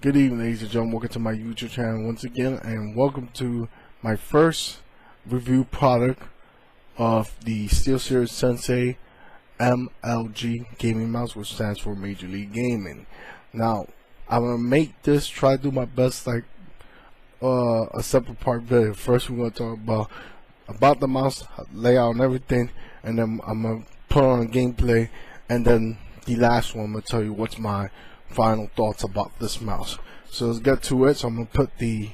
Good evening, ladies and gentlemen. Welcome to my YouTube channel once again, and welcome to my first review product of the SteelSeries Sensei MLG gaming mouse, which stands for Major League Gaming. Now, I'm gonna make this, try to do my best, like a separate part video. First, we're gonna talk about the mouse layout and everything, and then I'm gonna put on a gameplay, and then the last one I'm gonna tell you what's my final thoughts about this mouse. So let's get to it. So I'm gonna put the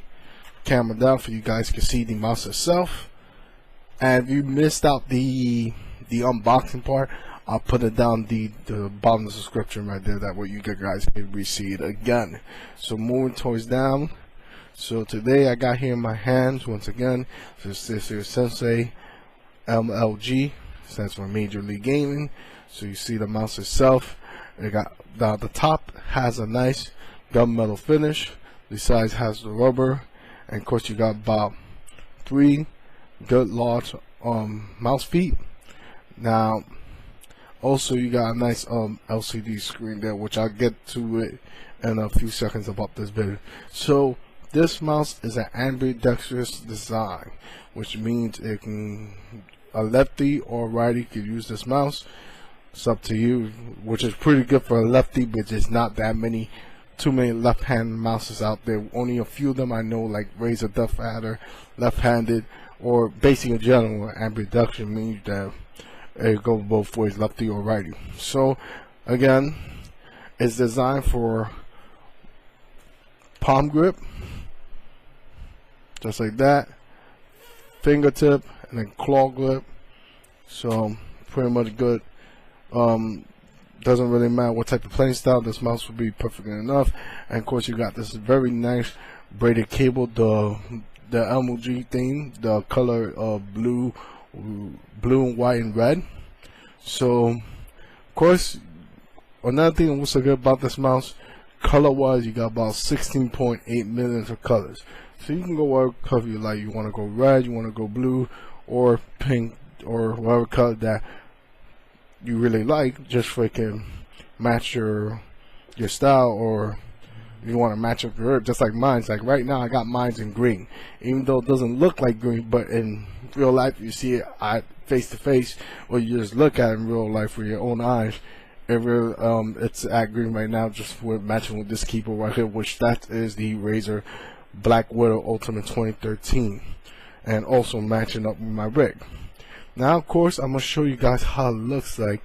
camera down for you guys to see the mouse itself. And if you missed out the unboxing part, I'll put it down the bottom of the description right there. That way you guys can see it again. So moving towards down. So today I got here in my hands once again. This is Sensei MLG, stands for Major League Gaming. So you see the mouse itself. It got the top has a nice gunmetal finish. The sides has the rubber, and of course you got about 3 good large mouse feet. Now also you got a nice LCD screen there, which I'll get to it in a few seconds about this video. So this mouse is an ambidextrous design, which means it can a lefty or righty could use this mouse. It's up to you, which is pretty good for a lefty, but there's not that too many left-handed mouses out there. Only a few of them I know, like Razer Deathadder, left-handed, or basically in general, ambidextrous means that it goes both ways, lefty or righty. So again, it's designed for palm grip, just like that, fingertip, and then claw grip. So pretty much good. Doesn't really matter what type of playing style, this mouse will be perfect enough. And of course you got this very nice braided cable, the MLG theme, the color of blue and white and red. So of course, another thing what's so good about this mouse, color wise, you got about 16.8 million of colors. So you can go whatever color you like. You want to go red, you want to go blue, or pink, or whatever color that you really like, just so it can match your style, or you want to match up your herb, just like mine's. Like right now I got mine's in green, even though it doesn't look like green, but in real life you see it face to face, or you just look at it in real life with your own eyes. It's at green right now, just with matching with this keyboard right here, which that is the Razer Black Widow Ultimate 2013, and also matching up with my rig. Now of course I'm going to show you guys how it looks like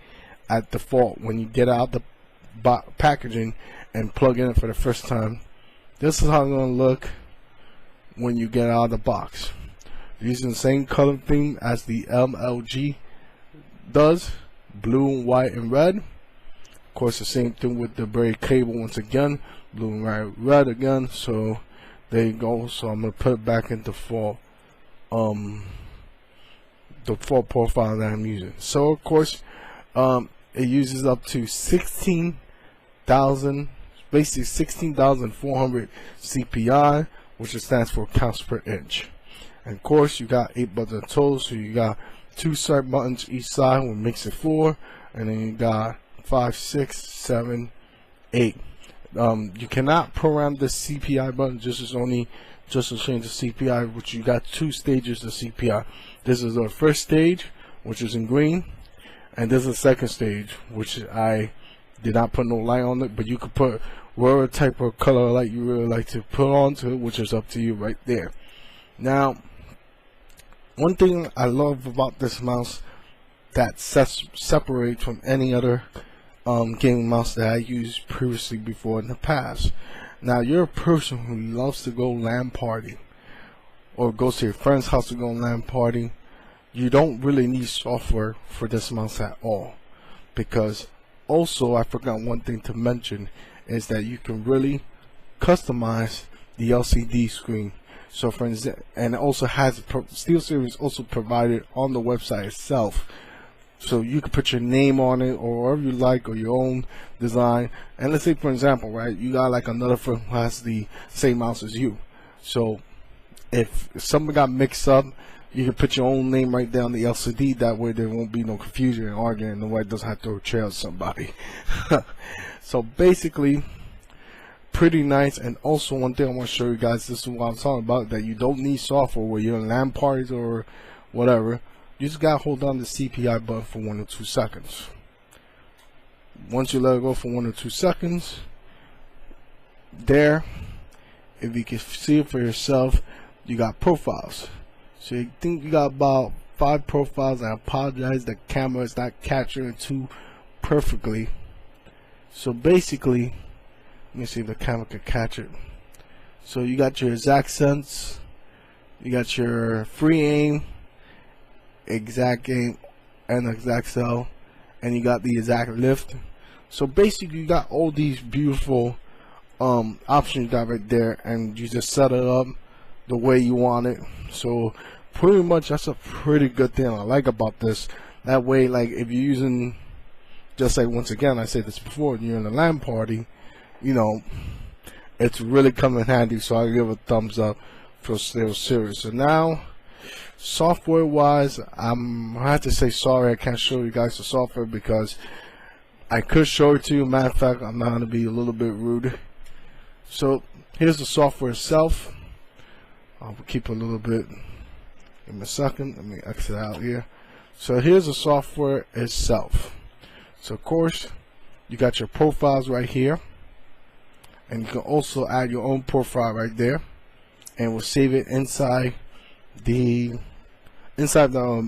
at default when you get out the packaging and plug in it for the first time. This is how it's going to look when you get out of the box. Using the same color theme as the MLG does, blue and white and red. Of course the same thing with the braid cable once again, blue and white, red again. So there you go. So I'm going to put it back into the full profile that I'm using. So of course it uses up to 16,000, basically 16,400 CPI, which stands for counts per inch. And of course you got 8 buttons total, so you got 2 side buttons each side, which makes it 4, and then you got 5, 6, 7, 8. You cannot program the CPI button, just to change the CPI, which you got 2 stages of CPI. This is the first stage, which is in green, and this is the second stage, which I did not put no light on it, but you could put whatever type of color light you really like to put onto it, which is up to you right there. Now, one thing I love about this mouse that separates from any other gaming mouse that I used previously before in the past. Now you're a person who loves to go LAN party, or goes to your friend's house to go LAN party. You don't really need software for this mouse at all, because also I forgot one thing to mention is that you can really customize the LCD screen. So for instance, and it also has SteelSeries also provided on the website itself. So you can put your name on it, or whatever you like, or your own design. And let's say, for example, right, you got like another friend who has the same mouse as you. So if something got mixed up, you can put your own name right there on the LCD. That way there won't be no confusion and arguing. Nobody doesn't have to throw a trail at somebody. So basically, pretty nice. And also one thing I want to show you guys, this is what I'm talking about, that you don't need software where you're in LAN parties or whatever. You just gotta hold down the CPI button for 1 or 2 seconds. Once you let it go for 1 or 2 seconds, there, if you can see it for yourself, you got profiles. So you think you got about 5 profiles. I apologize, the camera is not capturing too perfectly. So basically, let me see if the camera can catch it. So you got your exact sense, you got your free aim, exact aim, and exact cell, and you got the exact lift. So basically you got all these beautiful options you got right there, and you just set it up the way you want it. So pretty much that's a pretty good thing I like about this. That way, like if you're using, just like once again I said this before, you're in a LAN party, you know, it's really come in handy. So I give a thumbs up for SteelSeries. So now, software wise, I have to say sorry I can't show you guys the software, because I could show it to you. Matter of fact, I'm not going to be a little bit rude. So here's the software itself. I'll keep a little bit. Give me a second. Let me exit out here. So here's the software itself. So of course, you got your profiles right here, and you can also add your own profile right there, and we'll save it inside the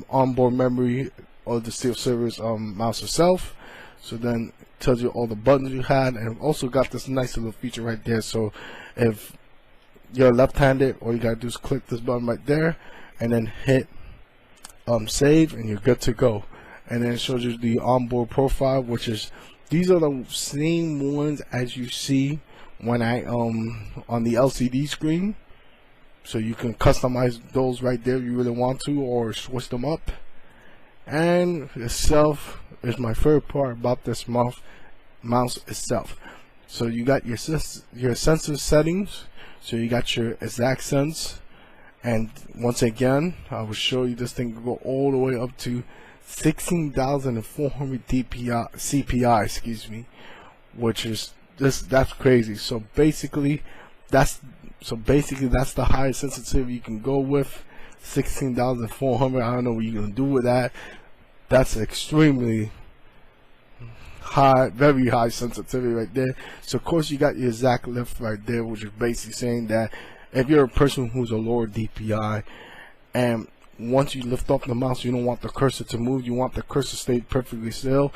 onboard memory of the SteelSeries mouse itself. So then it tells you all the buttons you had, and also got this nice little feature right there. So if you're left-handed, all you gotta do is click this button right there, and then hit save, and you're good to go. And then it shows you the onboard profile, which is, these are the same ones as you see when I on the LCD screen. So you can customize those right there if you really want to, or switch them up. And itself is my favorite part about this mouse itself. So you got your sensor settings. So you got your exact sense, and once again I will show you, this thing can go all the way up to 16,400 CPI, excuse me, which is that's crazy. So basically that's the highest sensitivity you can go with. 16,400. I don't know what you're gonna do with that. That's extremely high, very high sensitivity right there. So of course you got your exact lift right there, which is basically saying that if you're a person who's a lower DPI, and once you lift off the mouse, you don't want the cursor to move, you want the cursor to stay perfectly still.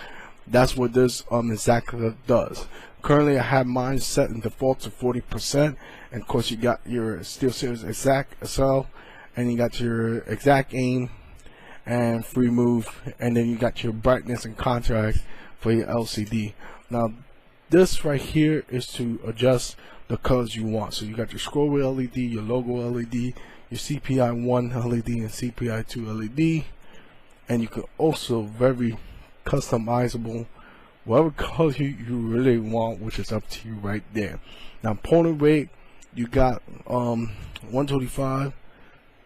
That's what this exact lift does. Currently I have mine set in default to 40%, and of course you got your SteelSeries exact cell, and you got your exact aim and free move, and then you got your brightness and contrast for your LCD. Now this right here is to adjust the colors you want. So you got your scroll wheel LED, your logo LED, your CPI 1 LED and CPI 2 LED, and you can also very customizable whatever color you really want, which is up to you right there. Now pulling rate, you got 125,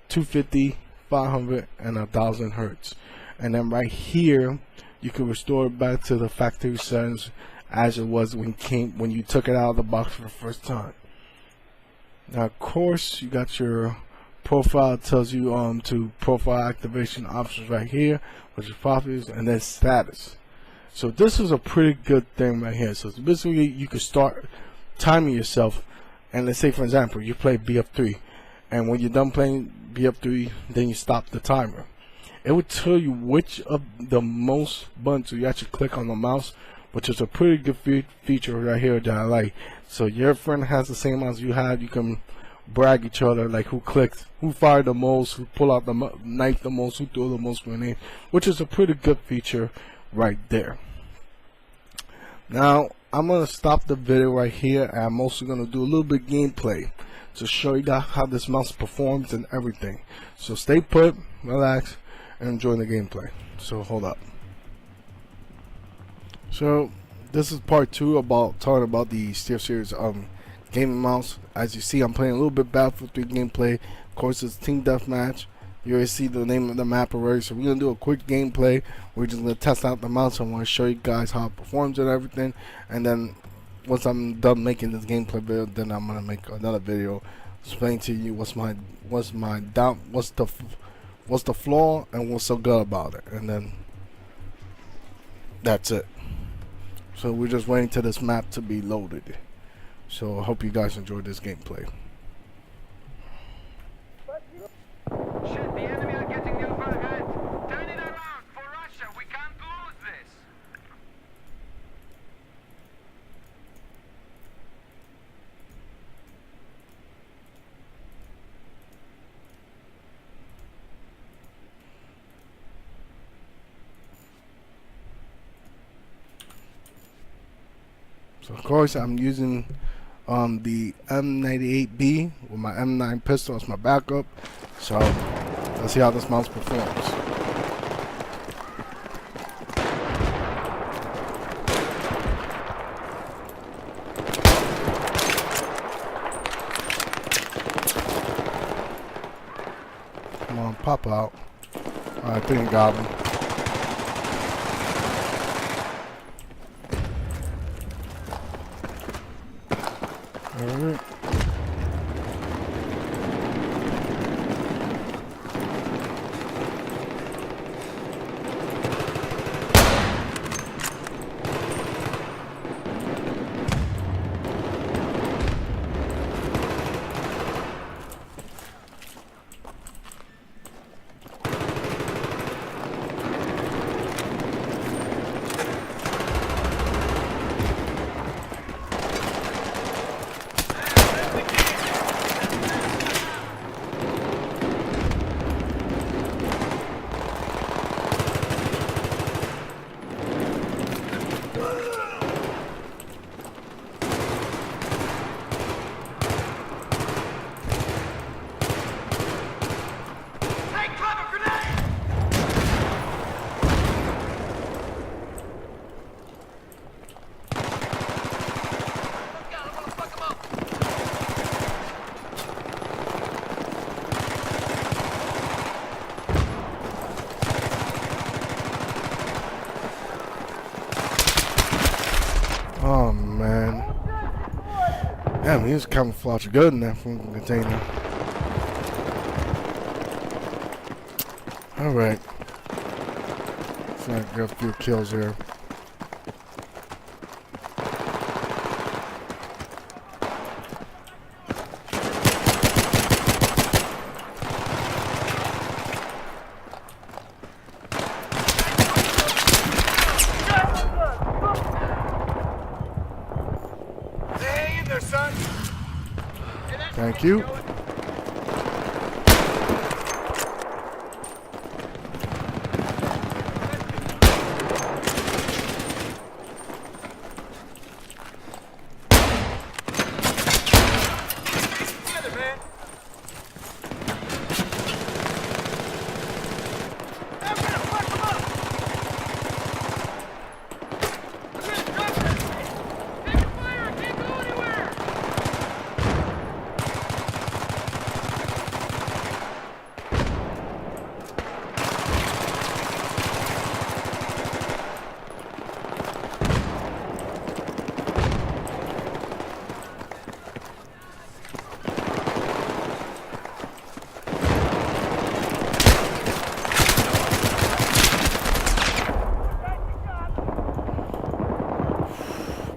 250, 500, and 1000 hertz. And then right here you can restore it back to the factory settings as it was when you took it out of the box for the first time. Now of course you got your profile. It tells you to profile activation options right here, which is properties, and then status. So this is a pretty good thing right here. So basically you can start timing yourself, and let's say for example you play BF3, and when you're done playing BF3, then you stop the timer. It would tell you which of the most buttons you actually click on the mouse, which is a pretty good feature right here that I like. So your friend has the same mouse you have, you can brag each other, like who clicked, who fired the most, who pulled out the knife the most, who threw the most grenade, which is a pretty good feature right there. Now I'm gonna stop the video right here, and I'm also gonna do a little bit of gameplay to show you how this mouse performs and everything. So stay put, relax, and enjoy the gameplay. So hold up. So this is part 2 about talking about the SteelSeries gaming mouse. As you see, I'm playing a little bit Battlefield 3 gameplay. Of course, it's team deathmatch. You already see the name of the map already. So we're gonna do a quick gameplay. We're just gonna test out the mouse. I want to show you guys how it performs and everything, and then once I'm done making this gameplay video, then I'm gonna make another video explaining to you what's the flaw and what's so good about it, and then that's it. So we're just waiting till this map to be loaded. So I hope you guys enjoyed this gameplay. Shit, the enemy are getting the upper hand. Turn it around for Russia. We can't lose this. So of course I'm using the M98B with my M9 pistol as my backup. So let's see how this mouse performs. Come on, pop out. I think I got him. Alright. Oh man. Damn, he was camouflaged good in that fucking container. Alright. So I got a few kills here. Thank you.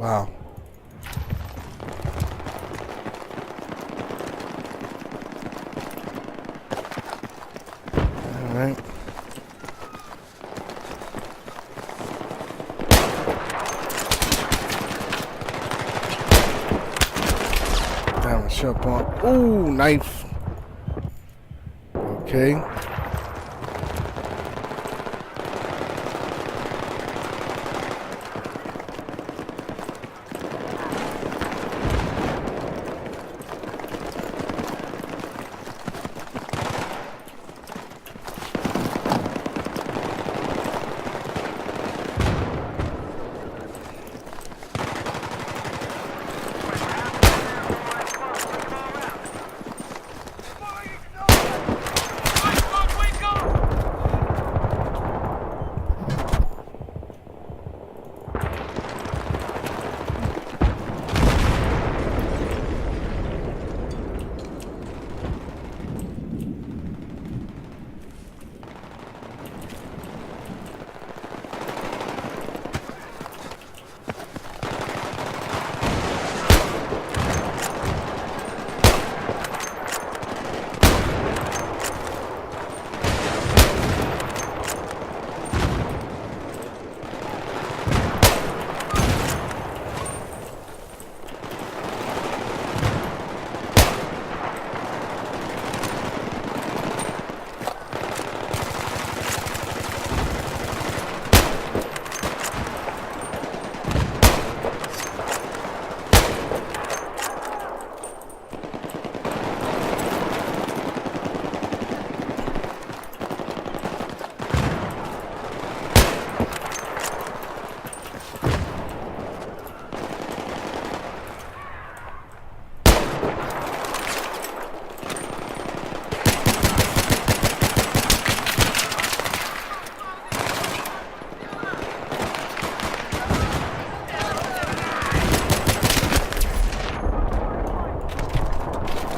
Wow. All right. Damn, shot on. Ooh, knife. Okay.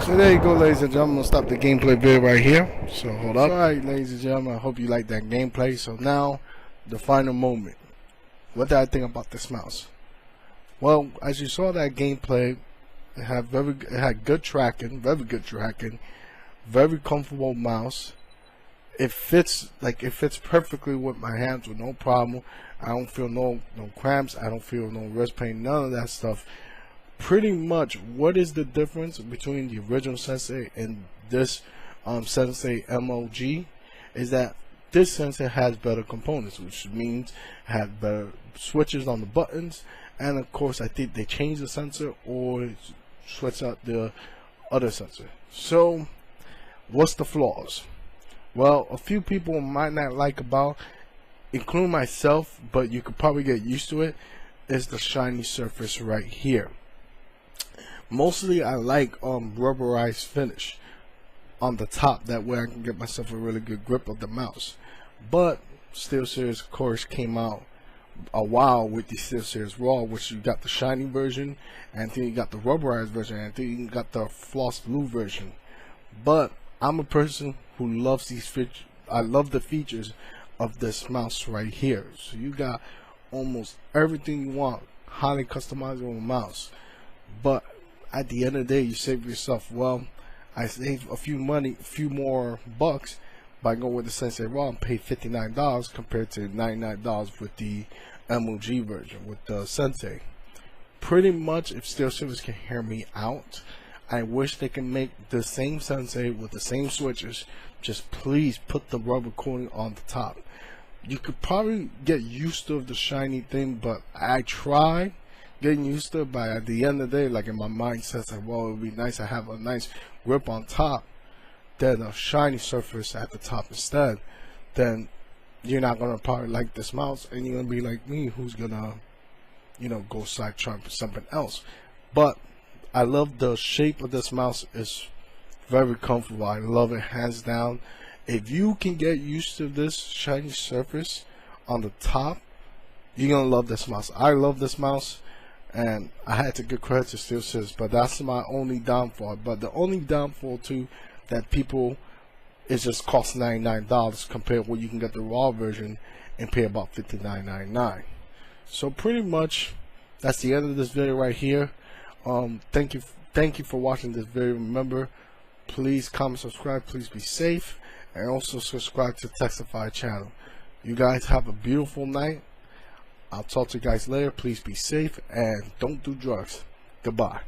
So there you go, ladies and gentlemen. I'm gonna stop the gameplay video right here. So hold up. Alright, ladies and gentlemen, I hope you like that gameplay. So now, the final moment. What did I think about this mouse? Well, as you saw that gameplay, it had good tracking, very good tracking, very comfortable mouse. It fits perfectly with my hands with no problem. I don't feel no cramps. I don't feel no wrist pain. None of that stuff. Pretty much, what is the difference between the original Sensei and this Sensei MLG is that this Sensei has better components, which means it has better switches on the buttons, and of course I think they changed the sensor or switch out the other sensor. So what's the flaws? Well, a few people might not like about, including myself, but you could probably get used to it, is the shiny surface right here. Mostly I like rubberized finish on the top, that way I can get myself a really good grip of the mouse. But SteelSeries of course came out a while with the SteelSeries Raw, which you got the shiny version, and then you got the rubberized version, and then you got the floss blue version. But I'm a person who loves these features. I love the features of this mouse right here. So you got almost everything you want, highly customizable mouse. But at the end of the day, you save yourself. Well, I saved a few more bucks by going with the Sensei Raw and paid $59 compared to $99 with the MLG version with the Sensei. Pretty much, if SteelSeries can hear me out, I wish they can make the same Sensei with the same switches. Just please put the rubber coating on the top. You could probably get used to the shiny thing, but I tried getting used to it, but at the end of the day, like in my mind says that, well, it would be nice to have a nice grip on top than a shiny surface at the top instead. Then you're not gonna probably like this mouse, and you're gonna be like me, who's gonna, you know, go side trying for something else. But I love the shape of this mouse. It's very comfortable. I love it hands down. If you can get used to this shiny surface on the top, you're gonna love this mouse. I love this mouse, and I had to give credit to SteelSeries, but that's my only downfall. But the only downfall too, that people, it just costs $99 compared to what you can get the raw version and pay about $59.99. So pretty much that's the end of this video right here. Thank you for watching this video. Remember, please comment, subscribe, please be safe, and also subscribe to the Textify channel. You guys have a beautiful night. I'll talk to you guys later. Please be safe and don't do drugs. Goodbye.